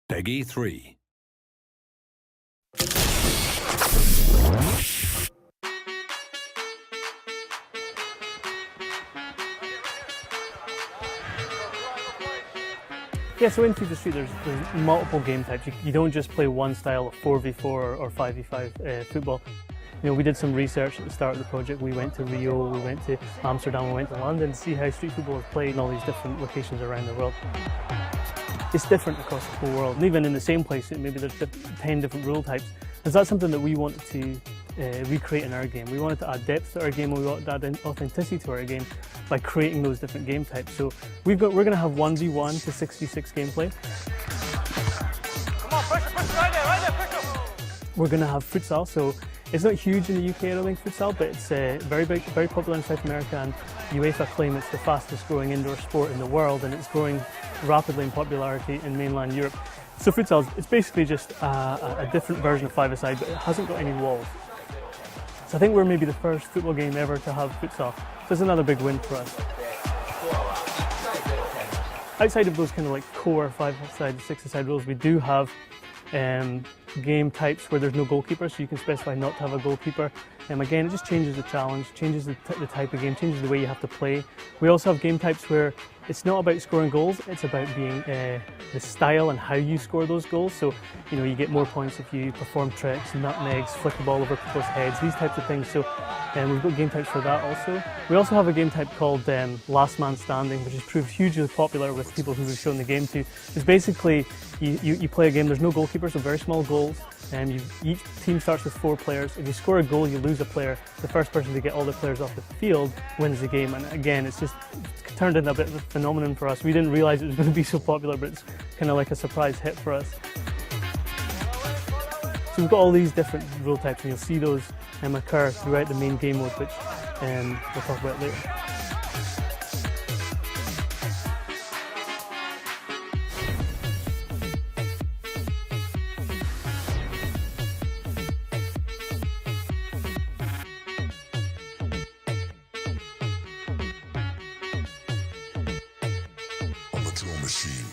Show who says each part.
Speaker 1: Peggy 3.
Speaker 2: Yeah, so in FIFA Street there's multiple game types. You don't just play one style of 4v4 or 5v5 football. You know, we did some research at the start of the project. We went to Rio, we went to Amsterdam, we went to London to see how street football is played in all these different locations around the world. It's different across the whole world, and even in the same place, maybe there's 10 different rule types. And so that's something that we wanted to recreate in our game. We wanted to add depth to our game, and we wanted to add authenticity to our game by creating those different game types. So we're going to have 1v1 to 6v6 gameplay.
Speaker 3: Come on, pressure, right there, pressure!
Speaker 2: We're going to have futsal, so it's not huge in the UK, I don't think, futsal, but it's very big, very popular in South America, and UEFA claim it's the fastest growing indoor sport in the world, and it's growing rapidly in popularity in mainland Europe. So futsal, it's basically just a different version of five-a-side, but it hasn't got any walls. So I think we're maybe the first football game ever to have futsal. So it's another big win for us. Outside of those kind of like core five-a-side, six-a-side rules, we do have game types where there's no goalkeeper, so you can specify not to have a goalkeeper. Again, it just changes the challenge, changes the type of game, changes the way you have to play. We also have game types where it's not about scoring goals, it's about being the style and how you score those goals. So, you know, you get more points if you perform tricks, nutmegs, flick the ball over people's heads, these types of things. So we've got game types for that also. We also have a game type called Last Man Standing, which has proved hugely popular with people who we've shown the game to. It's basically, you play a game, there's no goalkeeper, so very small goals. Each team starts with 4 players. If you score a goal, you lose a player. The first person to get all the players off the field wins the game. And again, it's turned into a bit of a phenomenon for us. We didn't realize it was going to be so popular, but it's kind of like a surprise hit for us. So we've got all these different rule types, and you'll see those occur throughout the main game mode, which we'll talk about later.
Speaker 1: On the drill machine.